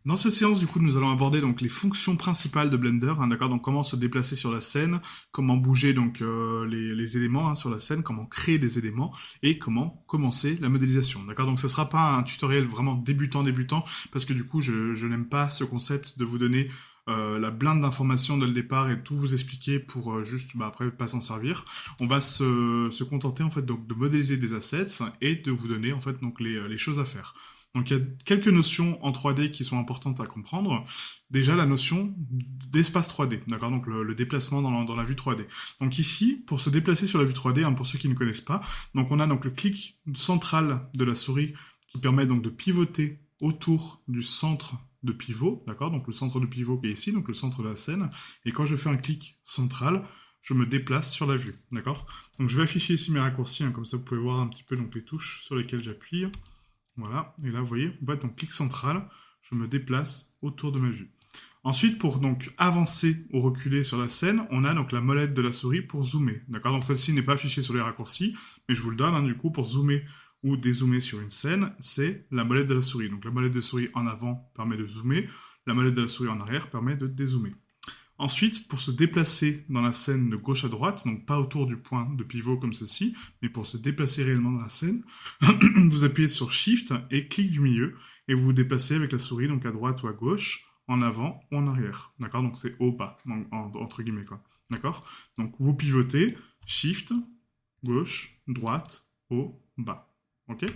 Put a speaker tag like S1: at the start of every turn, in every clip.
S1: Dans cette séance, du coup, nous allons aborder donc les fonctions principales de Blender, hein, d'accord? Donc comment se déplacer sur la scène, comment bouger donc les éléments hein, sur la scène, comment créer des éléments et comment commencer la modélisation, d'accord? Donc ce sera pas un tutoriel vraiment débutant parce que du coup, je n'aime pas ce concept de vous donner la blinde d'informations dès le départ et tout vous expliquer pour juste après pas s'en servir. On va se contenter en fait donc de modéliser des assets et de vous donner en fait donc les choses à faire. Donc il y a quelques notions en 3D qui sont importantes à comprendre. Déjà la notion d'espace 3D, d'accord? Donc le déplacement dans la vue 3D. Donc ici, pour se déplacer sur la vue 3D, hein, pour ceux qui ne connaissent pas, donc on a donc le clic central de la souris qui permet donc de pivoter autour du centre de pivot, d'accord? Donc le centre de pivot qui est ici, donc le centre de la scène. Et quand je fais un clic central, je me déplace sur la vue, d'accord? Donc je vais afficher ici mes raccourcis, hein, comme ça vous pouvez voir un petit peu donc les touches sur lesquelles j'appuie. Voilà, et là vous voyez, on va donc clic central, je me déplace autour de ma vue. Ensuite, pour donc avancer ou reculer sur la scène, on a donc la molette de la souris pour zoomer. D'accord? Donc celle-ci n'est pas affichée sur les raccourcis, mais je vous le donne hein, du coup pour zoomer ou dézoomer sur une scène, c'est la molette de la souris. Donc la molette de souris en avant permet de zoomer, la molette de la souris en arrière permet de dézoomer. Ensuite, pour se déplacer dans la scène de gauche à droite, donc pas autour du point de pivot comme ceci, mais pour se déplacer réellement dans la scène, vous appuyez sur Shift et clic du milieu, et vous vous déplacez avec la souris, donc à droite ou à gauche, en avant ou en arrière. D'accord? Donc c'est haut, bas, entre guillemets, quoi. D'accord? Donc vous pivotez, Shift, gauche, droite, haut, bas. Ok?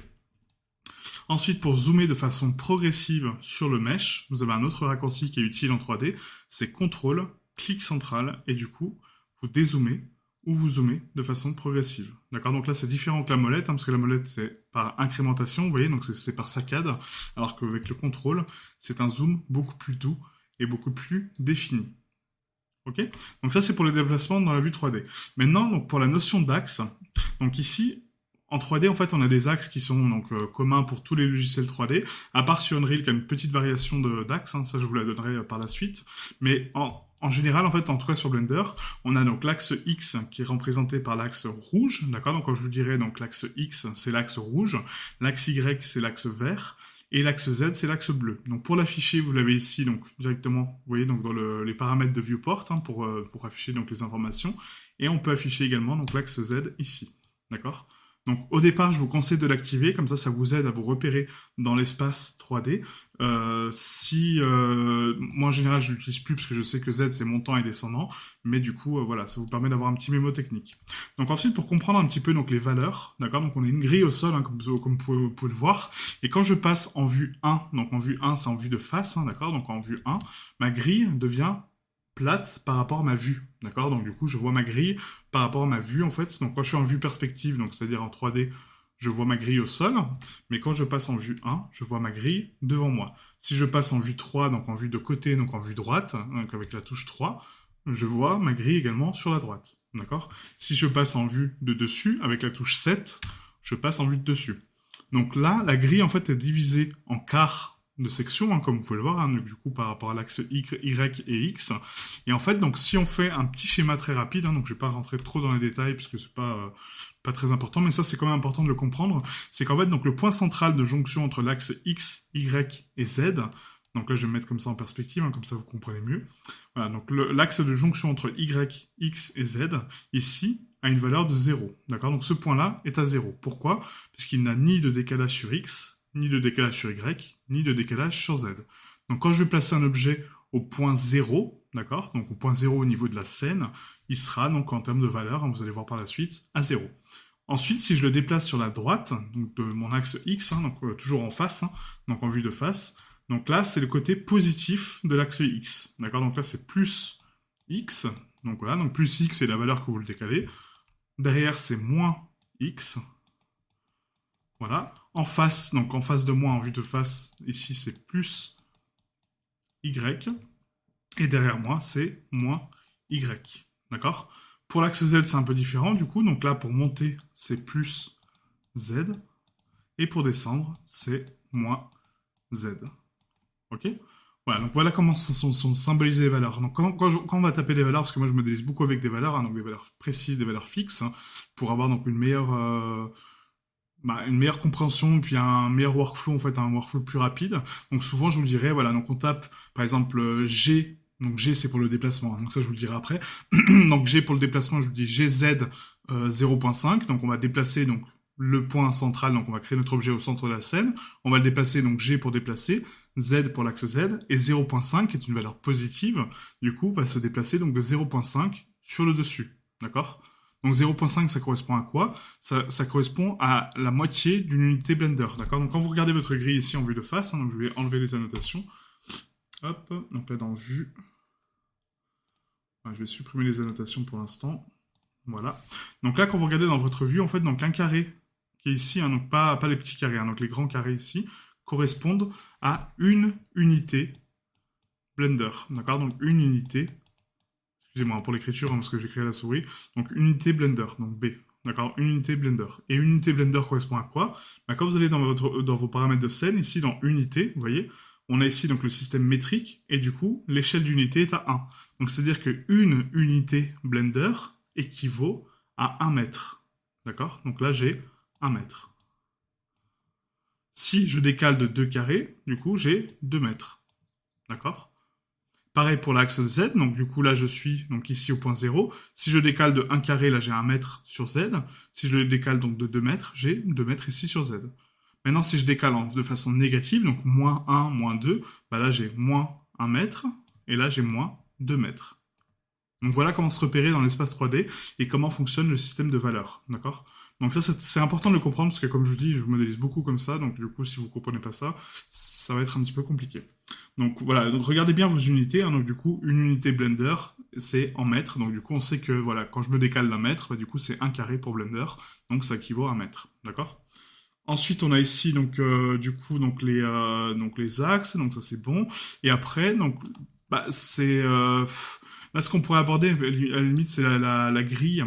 S1: Ensuite, pour zoomer de façon progressive sur le mesh, vous avez un autre raccourci qui est utile en 3D, c'est CTRL, clic central, et du coup, vous dézoomez ou vous zoomez de façon progressive. D'accord? Donc là, c'est différent que la molette, hein, parce que la molette, c'est par incrémentation, vous voyez, donc c'est par saccade, alors qu'avec le contrôle, c'est un zoom beaucoup plus doux et beaucoup plus défini. Ok? Donc ça, c'est pour les déplacements dans la vue 3D. Maintenant, donc pour la notion d'axe, donc ici, en 3D, en fait, on a des axes qui sont donc communs pour tous les logiciels 3D, à part sur Unreal qui a une petite variation d'axes, hein, ça je vous la donnerai par la suite. Mais en général, en fait, en tout cas sur Blender, on a donc l'axe X qui est représenté par l'axe rouge, d'accord? Donc quand je vous dirais donc l'axe X, c'est l'axe rouge, l'axe Y, c'est l'axe vert, et l'axe Z, c'est l'axe bleu. Donc pour l'afficher, vous l'avez ici donc directement, vous voyez donc dans les paramètres de viewport hein, pour afficher donc les informations, et on peut afficher également donc l'axe Z ici, d'accord? Donc au départ, je vous conseille de l'activer, comme ça vous aide à vous repérer dans l'espace 3D. Si moi en général je l'utilise plus parce que je sais que Z c'est montant et descendant, mais du coup voilà, ça vous permet d'avoir un petit mémo technique. Donc ensuite pour comprendre un petit peu donc les valeurs, d'accord, donc on a une grille au sol hein, comme vous pouvez le voir, et quand je passe en vue 1, donc en vue 1 c'est en vue de face, hein, d'accord, donc en vue 1, ma grille devient plate par rapport à ma vue, d'accord? Donc du coup, je vois ma grille par rapport à ma vue en fait. Donc quand je suis en vue perspective, donc c'est-à-dire en 3D, je vois ma grille au sol, mais quand je passe en vue 1, je vois ma grille devant moi. Si je passe en vue 3, donc en vue de côté, donc en vue droite, donc avec la touche 3, je vois ma grille également sur la droite, d'accord? Si je passe en vue de dessus, avec la touche 7, je passe en vue de dessus. Donc là, la grille en fait est divisée en quarts de section, hein, comme vous pouvez le voir, hein, du coup par rapport à l'axe Y et X. Et en fait, donc si on fait un petit schéma très rapide, hein, donc je vais pas rentrer trop dans les détails puisque c'est pas très important, mais ça c'est quand même important de le comprendre, c'est qu'en fait donc le point central de jonction entre l'axe X, Y et Z, donc là je vais me mettre comme ça en perspective, hein, comme ça vous comprenez mieux. Voilà, donc l'axe de jonction entre Y, X et Z, ici, a une valeur de 0. D'accord? Donc ce point-là est à 0. Pourquoi? Parce qu'il n'a ni de décalage sur X, ni de décalage sur Y, ni de décalage sur Z. Donc quand je vais placer un objet au point 0, d'accord? Donc au point 0 au niveau de la scène, il sera donc en termes de valeur, hein, vous allez voir par la suite, à 0. Ensuite, si je le déplace sur la droite, donc de mon axe X, hein, donc toujours en face, hein, donc en vue de face, donc là, c'est le côté positif de l'axe X. D'accord? Donc là, c'est plus X. Donc voilà, donc plus X, c'est la valeur que vous le décalez. Derrière, c'est moins X. Voilà. En face, donc en face de moi, en vue de face, ici, c'est plus Y. Et derrière moi, c'est moins Y. D'accord? Pour l'axe Z, c'est un peu différent, du coup. Donc là, pour monter, c'est plus Z. Et pour descendre, c'est moins Z. Ok? Voilà, donc voilà comment sont symbolisées les valeurs. Donc quand on va taper des valeurs, parce que moi je modélise beaucoup avec des valeurs, hein, donc des valeurs précises, des valeurs fixes, hein, pour avoir donc une meilleure une meilleure compréhension, puis un meilleur workflow, en fait, un workflow plus rapide. Donc souvent, je vous dirais, voilà, donc on tape, par exemple, G, donc G, c'est pour le déplacement, hein, donc ça, je vous le dirai après. Donc G pour le déplacement, je vous dis GZ 0.5, donc on va déplacer donc le point central, donc on va créer notre objet au centre de la scène, on va le déplacer, donc G pour déplacer, Z pour l'axe Z, et 0.5 qui est une valeur positive, du coup, va se déplacer donc de 0.5 sur le dessus, d'accord? Donc 0.5, ça correspond à quoi? Ça correspond à la moitié d'une unité Blender, d'accord? Donc quand vous regardez votre grille ici en vue de face, hein, donc je vais enlever les annotations, hop, donc là dans vue, je vais supprimer les annotations pour l'instant, voilà. Donc là, quand vous regardez dans votre vue, en fait, donc un carré qui est ici, hein, donc pas les petits carrés, hein, donc les grands carrés ici, correspondent à une unité Blender, d'accord? Donc une unité, excusez-moi pour l'écriture, hein, parce que j'ai créé à la souris, donc unité Blender, donc B, d'accord? Une unité Blender. Et une unité Blender correspond à quoi? Quand vous allez dans vos paramètres de scène, ici dans unité, vous voyez, on a ici donc le système métrique, et du coup, l'échelle d'unité est à 1. Donc c'est-à-dire qu'une unité Blender équivaut à 1 mètre. D'accord? Donc là, j'ai 1 mètre. Si je décale de 2 carrés, du coup, j'ai 2 mètres. D'accord? Pareil pour l'axe Z, donc du coup là je suis donc ici au point 0. Si je décale de 1 carré, là j'ai 1 mètre sur Z. Si je le décale donc de 2 mètres, j'ai 2 mètres ici sur Z. Maintenant si je décale de façon négative, donc moins 1, moins 2, là j'ai moins 1 mètre, et là j'ai moins 2 mètres. Donc voilà comment se repérer dans l'espace 3D et comment fonctionne le système de valeurs, d'accord? Donc ça, c'est important de le comprendre parce que comme je vous dis, je modélise beaucoup comme ça, donc du coup, si vous ne comprenez pas ça, ça va être un petit peu compliqué. Donc voilà, donc regardez bien vos unités, hein, donc du coup, une unité Blender, c'est en mètres, donc du coup, on sait que voilà, quand je me décale d'un mètre, du coup, c'est 1 carré pour Blender, donc ça équivaut à 1 mètre, d'accord? Ensuite, on a ici donc du coup donc les axes, donc ça c'est bon. Et après donc c'est là ce qu'on pourrait aborder à la limite c'est la grille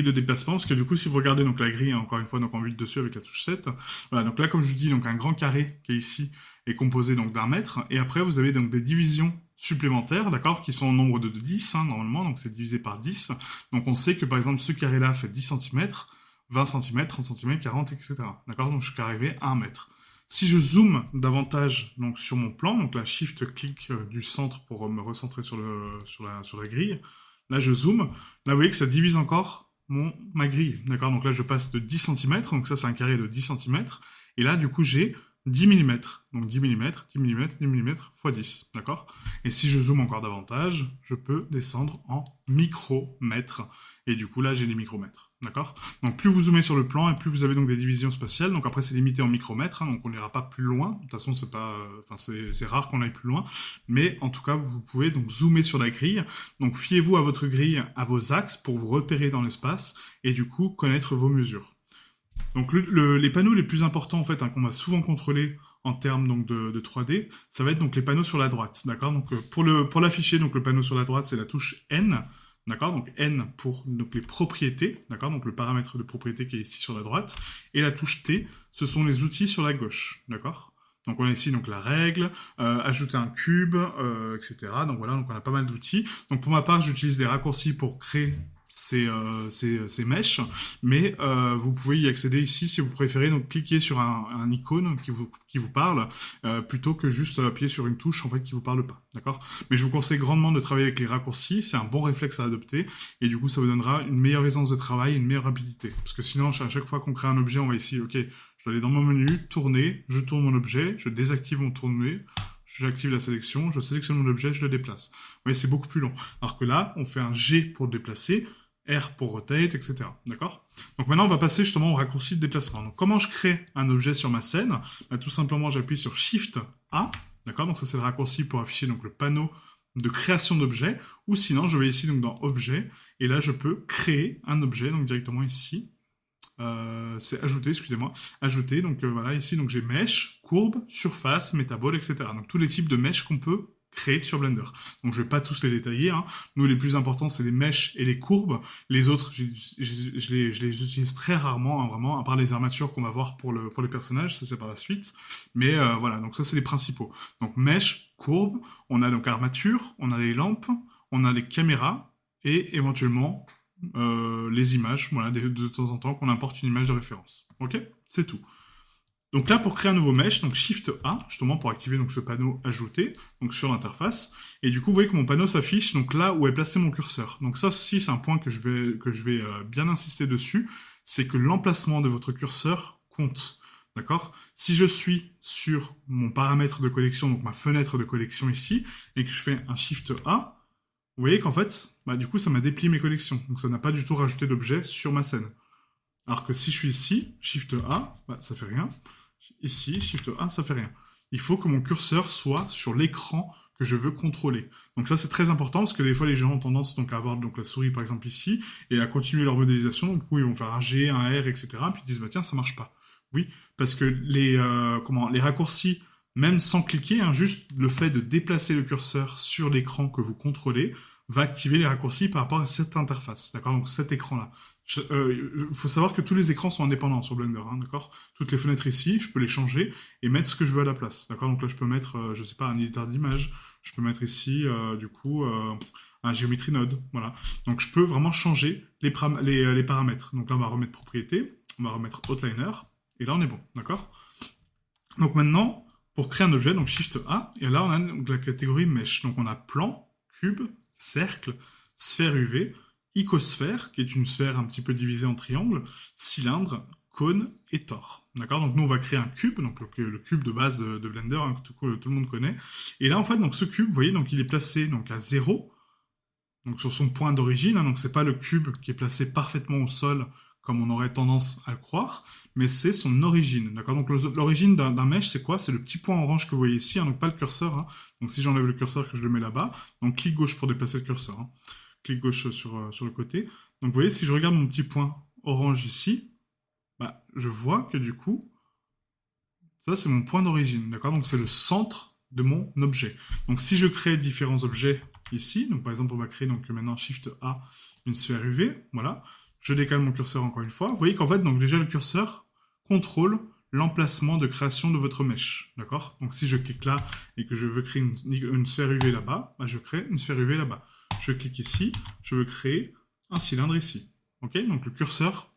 S1: de déplacement, parce que du coup, si vous regardez donc la grille, encore une fois, donc en vue de dessus avec la touche 7, voilà, donc là, comme je vous dis, donc un grand carré qui est ici est composé donc d'un mètre, et après vous avez donc des divisions supplémentaires, d'accord, qui sont au nombre de 10, hein, normalement, donc c'est divisé par 10, donc on sait que par exemple ce carré-là fait 10 cm, 20 cm, 30 cm, 40, etc. D'accord, donc je suis arrivé à 1 mètre. Si je zoome davantage donc sur mon plan, donc la shift-clic du centre pour me recentrer sur la grille, là je zoome, là vous voyez que ça divise encore ma grille, d'accord? Donc là je passe de 10 cm, donc ça c'est un carré de 10 cm, et là du coup j'ai 10 mm, donc 10 mm, 10 mm, 10 mm x 10, d'accord? Et si je zoome encore davantage, je peux descendre en micromètres, et du coup là j'ai les micromètres, d'accord? Donc plus vous zoomez sur le plan, et plus vous avez donc des divisions spatiales, donc après c'est limité en micromètres, hein, donc on n'ira pas plus loin, de toute façon c'est pas, c'est rare qu'on aille plus loin, mais en tout cas vous pouvez donc zoomer sur la grille, donc fiez-vous à votre grille, à vos axes, pour vous repérer dans l'espace, et du coup connaître vos mesures. Donc les panneaux les plus importants en fait, hein, qu'on va souvent contrôler en termes donc de 3D, ça va être donc les panneaux sur la droite, d'accord? Donc pour l'afficher, donc le panneau sur la droite c'est la touche N, d'accord? Donc N pour donc les propriétés, d'accord? Donc le paramètre de propriété qui est ici sur la droite, et la touche T, ce sont les outils sur la gauche, d'accord? Donc on a ici donc la règle, ajouter un cube, etc. Donc voilà, donc on a pas mal d'outils. Donc pour ma part, j'utilise des raccourcis pour créer ces mèches, mais vous pouvez y accéder ici si vous préférez, donc cliquer sur un icône qui vous parle, plutôt que juste appuyer sur une touche en fait qui vous parle pas, d'accord? Mais je vous conseille grandement de travailler avec les raccourcis, c'est un bon réflexe à adopter, et du coup ça vous donnera une meilleure aisance de travail, une meilleure rapidité. Parce que sinon, à chaque fois qu'on crée un objet, on va ici, ok, je dois aller dans mon menu, tourner, je tourne mon objet, je désactive mon tourner, j'active la sélection, je sélectionne mon objet, je le déplace. Vous voyez, c'est beaucoup plus long. Alors que là, on fait un G pour le déplacer, R pour rotate, etc. D'accord? Donc maintenant, on va passer justement au raccourci de déplacement. Donc comment je crée un objet sur ma scène? Tout simplement, j'appuie sur Shift A. D'accord? Donc ça, c'est le raccourci pour afficher donc, le panneau de création d'objet. Ou sinon, je vais ici donc, dans Objet. Et là, je peux créer un objet donc directement ici. C'est ajouter, excusez-moi, ajouter, donc voilà, ici donc j'ai mesh, courbe, surface, métabole, etc. Donc tous les types de mesh qu'on peut créer sur Blender. Donc je vais pas tous les détailler, hein. Nous les plus importants c'est les meshs et les courbes, les autres je les utilise très rarement, hein, vraiment, à part les armatures qu'on va voir pour les personnages, ça c'est par la suite, mais voilà, donc ça c'est les principaux. Donc mesh, courbe, on a donc armature, on a les lampes, on a les caméras, et éventuellement les images, voilà, de temps en temps qu'on importe une image de référence. Ok? C'est tout. Donc là, pour créer un nouveau mesh, donc Shift A, justement pour activer donc ce panneau ajouté, donc sur l'interface. Et du coup, vous voyez que mon panneau s'affiche donc là où est placé mon curseur. Donc ça, si c'est un point que je vais bien insister dessus, c'est que l'emplacement de votre curseur compte. D'accord? Si je suis sur mon paramètre de collection, donc ma fenêtre de collection ici, et que je fais un Shift A, vous voyez qu'en fait, bah, du coup, ça m'a déplié mes collections. Donc ça n'a pas du tout rajouté d'objet sur ma scène. Alors que si je suis ici, Shift A, bah, ça fait rien. Ici, Shift A, ça fait rien. Il faut que mon curseur soit sur l'écran que je veux contrôler. Donc ça, c'est très important parce que des fois, les gens ont tendance donc, à avoir donc, la souris, par exemple, ici, et à continuer leur modélisation. Donc, du coup, ils vont faire un G, un R, etc. Puis ils disent, bah, tiens, ça marche pas. Oui, parce que les raccourcis, même sans cliquer, hein, juste le fait de déplacer le curseur sur l'écran que vous contrôlez, va activer les raccourcis par rapport à cette interface. D'accord? Donc cet écran-là. Faut savoir que tous les écrans sont indépendants sur Blender, hein, d'accord? Toutes les fenêtres ici, je peux les changer et mettre ce que je veux à la place, d'accord? Donc là, je peux mettre, je sais pas, un éditeur d'image. Je peux mettre ici, un Geometry Node, voilà. Donc je peux vraiment changer les paramètres. Donc là, on va remettre propriété, on va remettre outliner, et là, on est bon, d'accord? Donc maintenant, pour créer un objet, donc Shift A, et là, on a donc la catégorie Mesh. Donc on a plan, cube, cercle, sphère UV, icosphère, qui est une sphère un petit peu divisée en triangles, cylindre, cône et tore. D'accord? Donc nous, on va créer un cube, donc le cube de base de Blender, hein, que tout le monde connaît. Et là, en fait, donc ce cube, vous voyez, donc il est placé donc à 0, donc sur son point d'origine, hein, donc c'est pas le cube qui est placé parfaitement au sol comme on aurait tendance à le croire, mais c'est son origine. D'accord? Donc l'origine d'un mesh, c'est quoi? C'est le petit point orange que vous voyez ici, hein, donc pas le curseur. Hein. Donc si j'enlève le curseur que je le mets là-bas, donc clic gauche pour déplacer le curseur. Hein. Clic gauche sur le côté. Donc vous voyez, si je regarde mon petit point orange ici, bah, je vois que du coup, ça c'est mon point d'origine. D'accord? Donc c'est le centre de mon objet. Donc si je crée différents objets ici, donc par exemple on va créer donc maintenant Shift A, une sphère UV, voilà. Je décale mon curseur encore une fois. Vous voyez qu'en fait, donc déjà le curseur contrôle l'emplacement de création de votre mesh. D'accord? Donc si je clique là et que je veux créer une sphère UV là-bas, bah, je crée une sphère UV là-bas. Je clique ici, je veux créer un cylindre ici. Ok? Donc le curseur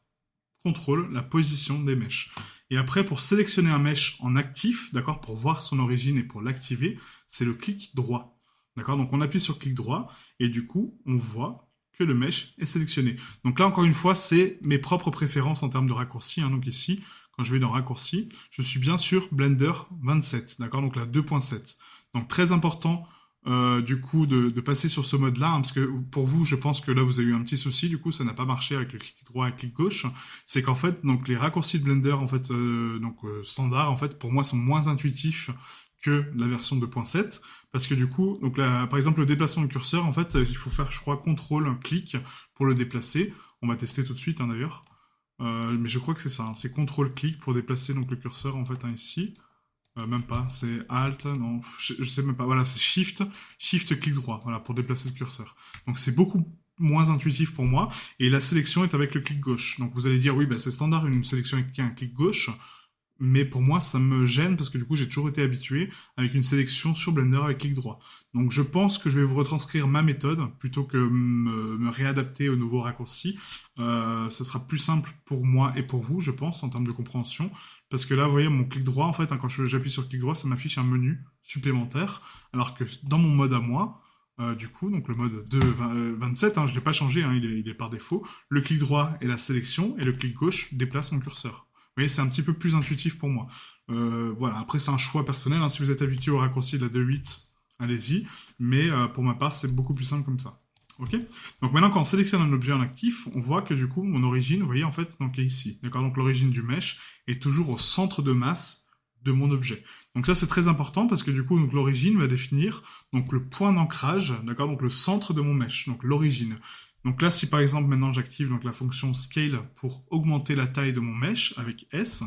S1: contrôle la position des meshs. Et après, pour sélectionner un mesh en actif, d'accord, pour voir son origine et pour l'activer, c'est le clic droit. D'accord? Donc on appuie sur clic droit et du coup, on voit que le mesh est sélectionné. Donc là, encore une fois, c'est mes propres préférences en termes de raccourcis. Hein. Donc ici, quand je vais dans raccourci, je suis bien sûr Blender 27, d'accord? Donc la 2.7. Donc très important, du coup, de passer sur ce mode-là, hein, parce que pour vous, je pense que là, vous avez eu un petit souci, du coup, ça n'a pas marché avec le clic droit et le clic gauche. C'est qu'en fait, donc les raccourcis de Blender, en fait, standard, en fait, pour moi, sont moins intuitifs que la version 2.7 parce que du coup, donc là, par exemple, le déplacement du curseur, en fait, il faut faire, je crois, CTRL, clic pour le déplacer. On va tester tout de suite, hein, d'ailleurs. Mais je crois que c'est ça, hein, c'est CTRL, clic pour déplacer donc le curseur, en fait, hein, ici. Même pas, c'est Alt, non, je sais même pas. Voilà, c'est Shift, clic droit, voilà, pour déplacer le curseur. Donc c'est beaucoup moins intuitif pour moi, et la sélection est avec le clic gauche. Donc vous allez dire, oui, bah, c'est standard une sélection avec un clic gauche, mais pour moi, ça me gêne parce que du coup, j'ai toujours été habitué avec une sélection sur Blender avec clic droit. Donc, je pense que je vais vous retranscrire ma méthode plutôt que me réadapter au nouveau raccourci. Ça sera plus simple pour moi et pour vous, je pense, en termes de compréhension. Parce que là, vous voyez, mon clic droit, en fait, hein, quand j'appuie sur clic droit, ça m'affiche un menu supplémentaire. Alors que dans mon mode à moi, du coup, donc le mode 27, hein, je ne l'ai pas changé, hein, il est par défaut. Le clic droit est la sélection et le clic gauche déplace mon curseur. Vous voyez, c'est un petit peu plus intuitif pour moi. Voilà, après c'est un choix personnel. Hein. Si vous êtes habitué au raccourci de la 2.8, allez-y. Mais pour ma part, c'est beaucoup plus simple comme ça. Ok? Donc maintenant, quand on sélectionne un objet en actif, on voit que du coup, mon origine, vous voyez en fait, donc est ici. D'accord? Donc l'origine du mesh est toujours au centre de masse de mon objet. Donc ça c'est très important parce que du coup donc l'origine va définir donc le point d'ancrage, d'accord, donc le centre de mon mesh, donc l'origine. Donc là, si par exemple maintenant j'active donc la fonction scale pour augmenter la taille de mon mesh avec S,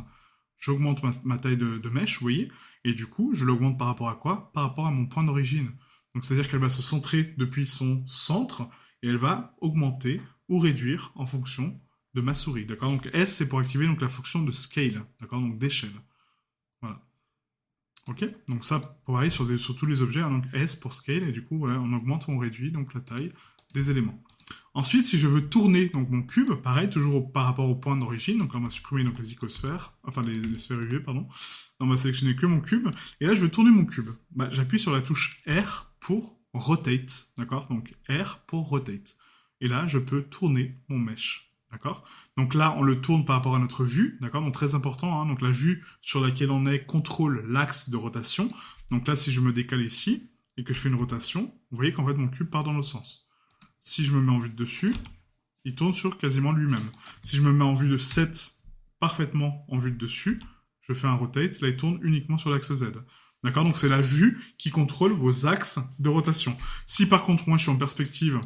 S1: j'augmente ma taille de mesh, vous voyez, et du coup je l'augmente par rapport à quoi? Par rapport à mon point d'origine. Donc c'est-à-dire qu'elle va se centrer depuis son centre et elle va augmenter ou réduire en fonction de ma souris. D'accord? Donc S c'est pour activer donc la fonction de scale, d'accord, donc d'échelle. Voilà. Ok, donc ça, pareil sur tous les objets, hein, donc S pour scale, et du coup, voilà, on augmente ou on réduit donc la taille des éléments. Ensuite, si je veux tourner donc mon cube, pareil, toujours par rapport au point d'origine, donc là on va supprimer donc les icosphères, enfin les sphères UV, pardon. On va sélectionner que mon cube, et là je veux tourner mon cube. Bah, j'appuie sur la touche R pour rotate, d'accord? Donc R pour rotate. Et là, je peux tourner mon mesh, d'accord? Donc là, on le tourne par rapport à notre vue, d'accord? Donc très important, hein, donc la vue sur laquelle on est contrôle l'axe de rotation. Donc là, si je me décale ici, et que je fais une rotation, vous voyez qu'en fait mon cube part dans l'autre sens. Si je me mets en vue de dessus, il tourne sur quasiment lui-même. Si je me mets en vue de 7, parfaitement en vue de dessus, je fais un rotate, là il tourne uniquement sur l'axe Z. D'accord? Donc c'est la vue qui contrôle vos axes de rotation. Si par contre moi je suis en perspective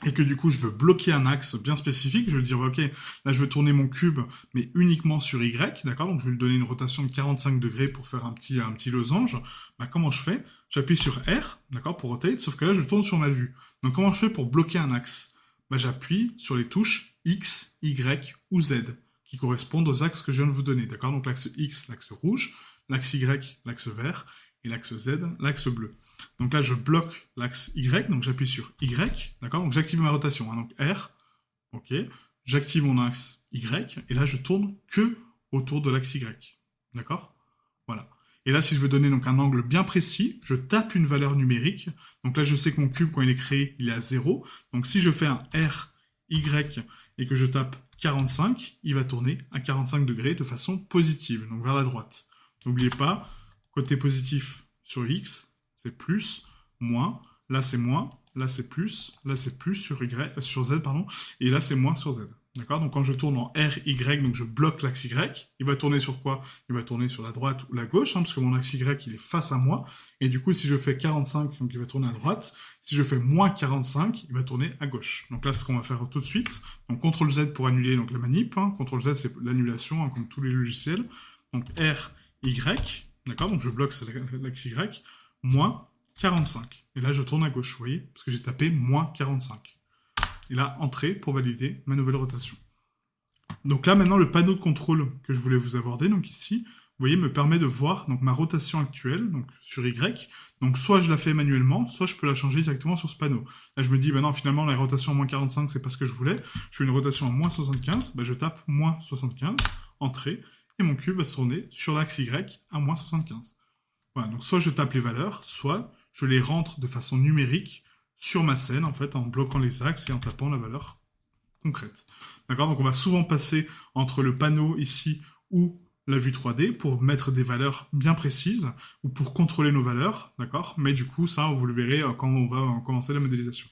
S1: et que du coup je veux bloquer un axe bien spécifique, je veux dire ok, là je veux tourner mon cube mais uniquement sur Y, d'accord? Donc je vais lui donner une rotation de 45 degrés pour faire un petit losange. Bah, comment je fais? J'appuie sur R, d'accord, pour rotate, sauf que là je tourne sur ma vue. Donc comment je fais pour bloquer un axe? Bah, j'appuie sur les touches X, Y ou Z qui correspondent aux axes que je viens de vous donner, d'accord? Donc l'axe X, l'axe rouge, l'axe Y, l'axe vert, et l'axe Z, l'axe bleu. Donc là, je bloque l'axe Y, donc j'appuie sur Y, d'accord? Donc j'active ma rotation, hein, donc R, ok, j'active mon axe Y, et là, je tourne que autour de l'axe Y, d'accord? Voilà. Et là, si je veux donner donc un angle bien précis, je tape une valeur numérique. Donc là, je sais que mon cube, quand il est créé, il est à 0. Donc si je fais un R, Y, et que je tape 45, il va tourner à 45 degrés de façon positive, donc vers la droite. N'oubliez pas, côté positif sur X, c'est plus, moins, là c'est moins, là c'est plus sur sur Z, pardon, et là c'est moins sur Z. D'accord? Donc quand je tourne en R, Y, donc je bloque l'axe Y, il va tourner sur quoi? Il va tourner sur la droite ou la gauche, hein, parce que mon axe Y, il est face à moi. Et du coup, si je fais 45, donc il va tourner à droite. Si je fais moins 45, il va tourner à gauche. Donc là, c'est ce qu'on va faire tout de suite. Donc CTRL Z pour annuler donc, la manip. Hein. CTRL Z, c'est l'annulation, hein, comme tous les logiciels. Donc R, Y, d'accord? Donc je bloque l'axe Y, moins 45. Et là, je tourne à gauche, vous voyez? Parce que j'ai tapé moins 45. Et là, entrée pour valider ma nouvelle rotation. Donc là, maintenant, le panneau de contrôle que je voulais vous aborder, donc ici, vous voyez, me permet de voir donc, ma rotation actuelle, donc sur Y. Donc soit je la fais manuellement, soit je peux la changer directement sur ce panneau. Là, je me dis, bah non, finalement, la rotation à moins 45, c'est pas ce que je voulais. Je fais une rotation à moins 75, bah, je tape moins 75, entrée, et mon cube va se tourner sur l'axe Y à moins 75. Voilà, donc soit je tape les valeurs, soit je les rentre de façon numérique sur ma scène, en fait, en bloquant les axes et en tapant la valeur concrète. D'accord? Donc on va souvent passer entre le panneau ici ou la vue 3D pour mettre des valeurs bien précises ou pour contrôler nos valeurs, d'accord? Mais du coup, ça, vous le verrez quand on va commencer la modélisation.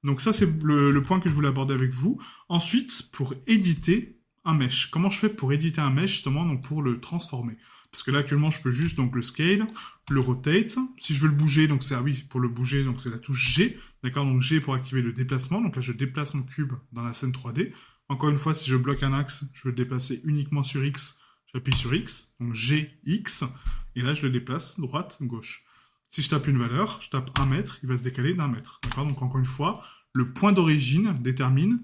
S1: Donc ça, c'est le point que je voulais aborder avec vous. Ensuite, pour éditer un mesh. Comment je fais pour éditer un mesh, justement, donc pour le transformer? Parce que là, actuellement, je peux juste donc le scale, le rotate. Si je veux le bouger, donc c'est oui, pour le bouger, donc c'est la touche G. D'accord, donc G pour activer le déplacement. Donc là, je déplace mon cube dans la scène 3D. Encore une fois, si je bloque un axe, je veux le déplacer uniquement sur X. J'appuie sur X, donc G, X. Et là, je le déplace droite, gauche. Si je tape une valeur, je tape 1 mètre, il va se décaler d'1 mètre. D'accord, donc encore une fois, le point d'origine détermine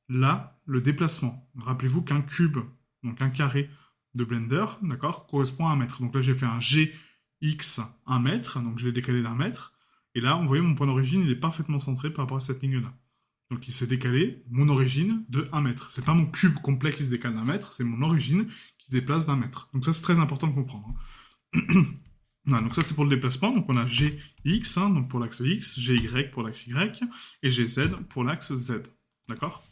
S1: là le déplacement. Rappelez-vous qu'un cube, donc un carré de Blender, d'accord, correspond à 1 mètre. Donc là, j'ai fait un GX 1 mètre, donc je l'ai décalé d'1 mètre. Et là, vous voyez, mon point d'origine, il est parfaitement centré par rapport à cette ligne-là. Donc il s'est décalé, mon origine, de 1 mètre. C'est pas mon cube complet qui se décale d'1 mètre, c'est mon origine qui se déplace d'1 mètre. Donc ça, c'est très important de comprendre. Voilà, donc ça, c'est pour le déplacement. Donc on a GX, hein, donc pour l'axe X, GY pour l'axe Y, et GZ pour l'axe Z. D'accord?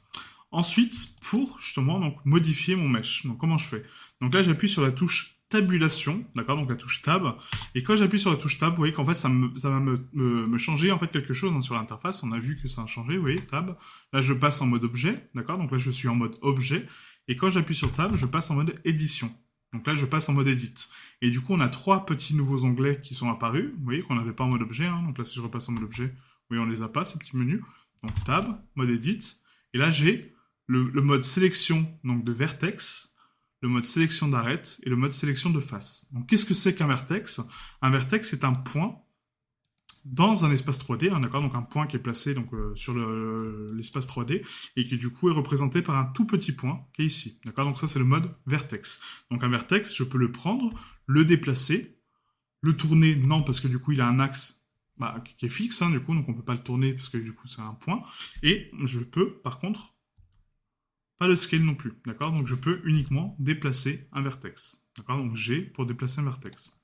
S1: Ensuite, pour justement donc, modifier mon mesh, donc comment je fais? Donc là, j'appuie sur la touche tabulation, d'accord, donc la touche tab, et quand j'appuie sur la touche tab, vous voyez qu'en fait, ça va me changer en fait quelque chose hein, sur l'interface, on a vu que ça a changé, vous voyez, tab, là je passe en mode objet, d'accord, donc là je suis en mode objet, et quand j'appuie sur tab, je passe en mode édition. Donc là, je passe en mode edit. Et du coup, on a 3 petits nouveaux onglets qui sont apparus. Vous voyez qu'on n'avait pas en mode objet. Hein. Donc là, si je repasse en mode objet, vous voyez, on les a pas, ces petits menus. Donc tab, mode edit. Et là, j'ai le mode sélection donc de vertex, le mode sélection d'arête et le mode sélection de face. Donc qu'est-ce que c'est qu'un vertex? Un vertex, c'est un point dans un espace 3D, hein, d'accord, donc un point qui est placé donc, sur l'espace 3D et qui du coup est représenté par un tout petit point qui est ici, d'accord, donc ça c'est le mode vertex. Donc un vertex, je peux le prendre, le déplacer, le tourner, non parce que du coup il a un axe qui est fixe, hein, du coup, donc on peut pas le tourner parce que du coup c'est un point. Et je peux, par contre, pas le scale non plus, d'accord? Donc je peux uniquement déplacer un vertex, d'accord? Donc G pour déplacer un vertex.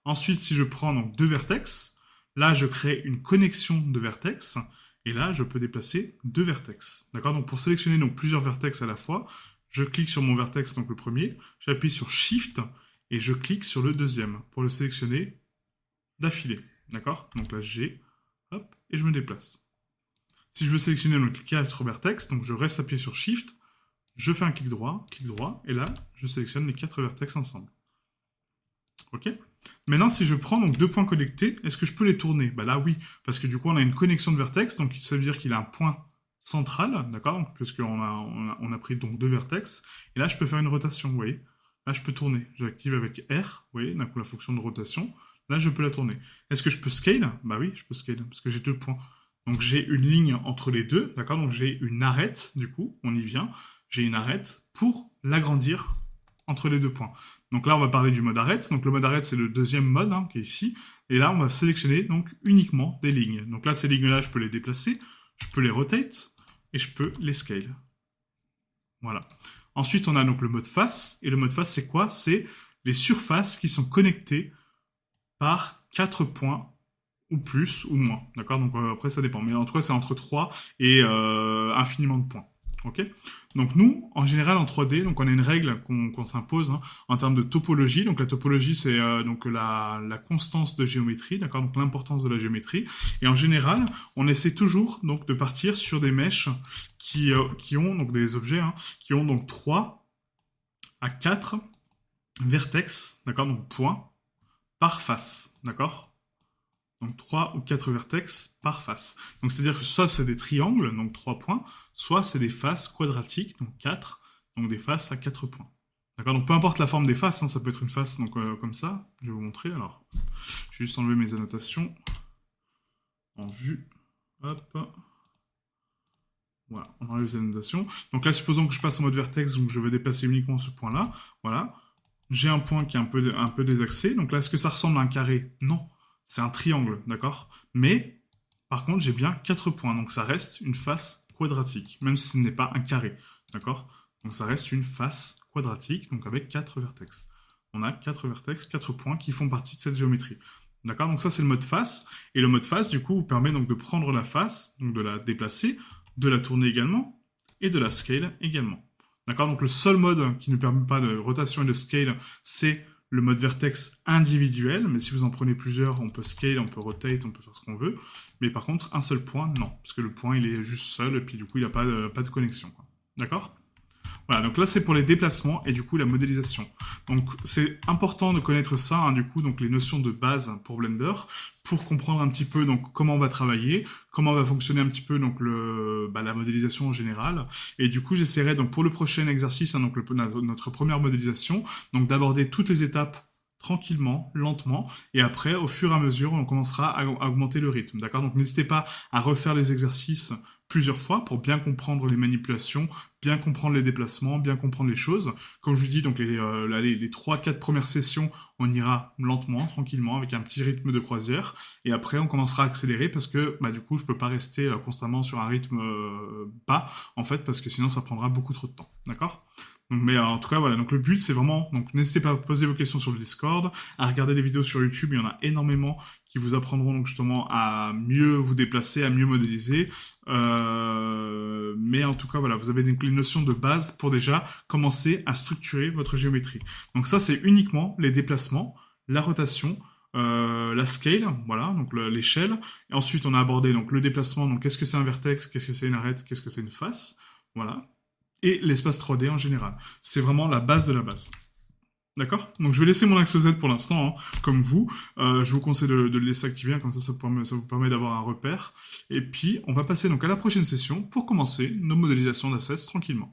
S1: Ensuite, si je prends donc deux vertex, là je crée une connexion de vertex, et là je peux déplacer deux vertex, d'accord? Donc pour sélectionner donc plusieurs vertex à la fois, je clique sur mon vertex, donc le premier, j'appuie sur Shift, et je clique sur le deuxième pour le sélectionner d'affilée, d'accord? Donc là G, hop, et je me déplace. Si je veux sélectionner donc 4 vertex, donc je reste appuyé sur Shift, je fais un clic droit, et là, je sélectionne les 4 vertex ensemble. Ok? Maintenant, si je prends donc deux points connectés, est-ce que je peux les tourner? Bah là, oui, parce que du coup, on a une connexion de vertex, donc ça veut dire qu'il a un point central, d'accord? Puisqu'on a pris donc deux vertex, et là, je peux faire une rotation, vous voyez? Là, je peux tourner. J'active avec R, vous voyez, d'un coup, la fonction de rotation. Là, je peux la tourner. Est-ce que je peux scale? Bah oui, je peux scale, parce que j'ai deux points. Donc, j'ai une ligne entre les deux, d'accord? Donc, j'ai une arête, du coup, on y vient. J'ai une arête pour l'agrandir entre les deux points. Donc là, on va parler du mode arête. Donc le mode arête, c'est le deuxième mode qui est ici. Et là, on va sélectionner donc uniquement des lignes. Donc là, ces lignes-là, je peux les déplacer, je peux les rotate et je peux les scale. Voilà. Ensuite, on a donc le mode face. Et le mode face, c'est quoi? C'est les surfaces qui sont connectées par 4 points ou plus ou moins. D'accord? Donc après, ça dépend. Mais en tout cas, c'est entre 3 et infiniment de points. Ok. Donc nous, en général, en 3D, donc on a une règle qu'on s'impose en termes de topologie. Donc la topologie, c'est donc la constance de géométrie, d'accord, donc l'importance de la géométrie. Et en général, on essaie toujours donc de partir sur des mèches qui ont donc des objets qui ont donc 3 à 4 vertex, d'accord, donc points par face, d'accord. Donc 3 ou 4 vertex par face. Donc c'est-à-dire que soit c'est des triangles, donc 3 points, soit c'est des faces quadratiques, donc 4, donc des faces à 4 points. D'accord? Donc peu importe la forme des faces, ça peut être une face donc, comme ça. Je vais vous montrer. Alors, je vais juste enlever mes annotations en vue. Hop. Voilà, on enlève les annotations. Donc là, supposons que je passe en mode vertex, donc je veux déplacer uniquement ce point-là. Voilà. J'ai un point qui est un peu désaxé. Donc là, est-ce que ça ressemble à un carré? Non. C'est un triangle, d'accord? Mais, par contre, j'ai bien 4 points, donc ça reste une face quadratique, même si ce n'est pas un carré, d'accord? Donc ça reste une face quadratique, donc avec 4 vertex. On a 4 vertex, 4 points qui font partie de cette géométrie. D'accord? Donc ça, c'est le mode face. Et le mode face, du coup, vous permet donc de prendre la face, donc de la déplacer, de la tourner également, et de la scale également. D'accord? Donc le seul mode qui ne permet pas de rotation et de scale, c'est le mode vertex individuel, mais si vous en prenez plusieurs, on peut scale, on peut rotate, on peut faire ce qu'on veut. Mais par contre, un seul point, non. Parce que le point, il est juste seul, et puis du coup, il n'a pas de connexion. D'accord? Voilà, donc là, c'est pour les déplacements et du coup, la modélisation. Donc, c'est important de connaître ça, du coup, donc les notions de base pour Blender, pour comprendre un petit peu donc comment on va travailler, comment va fonctionner un petit peu donc la modélisation en général. Et du coup, j'essaierai donc pour le prochain exercice, donc notre première modélisation, donc d'aborder toutes les étapes tranquillement, lentement, et après, au fur et à mesure, on commencera à augmenter le rythme, d'accord? Donc n'hésitez pas à refaire les exercices plusieurs fois pour bien comprendre les manipulations, bien comprendre les déplacements, bien comprendre les choses. Comme je vous dis, donc les 3-4 premières sessions, on ira lentement, tranquillement, avec un petit rythme de croisière, et après on commencera à accélérer parce que du coup je peux pas rester constamment sur un rythme bas, en fait, parce que sinon ça prendra beaucoup trop de temps, d'accord? Donc, mais en tout cas, voilà. Donc, le but, c'est vraiment. Donc, n'hésitez pas à poser vos questions sur le Discord, à regarder les vidéos sur YouTube. Il y en a énormément qui vous apprendront donc justement à mieux vous déplacer, à mieux modéliser. Mais en tout cas, voilà, vous avez les notions de base pour déjà commencer à structurer votre géométrie. Donc, ça, c'est uniquement les déplacements, la rotation. La scale, voilà, donc l'échelle. Et ensuite, on a abordé donc le déplacement. Donc, qu'est-ce que c'est un vertex, qu'est-ce que c'est une arête, qu'est-ce que c'est une face, voilà. Et l'espace 3D en général. C'est vraiment la base de la base. D'accord? Donc je vais laisser mon axe Z pour l'instant, comme vous. Je vous conseille de le laisser activer, comme ça vous permet d'avoir un repère. Et puis on va passer donc à la prochaine session pour commencer nos modélisations d'assets tranquillement.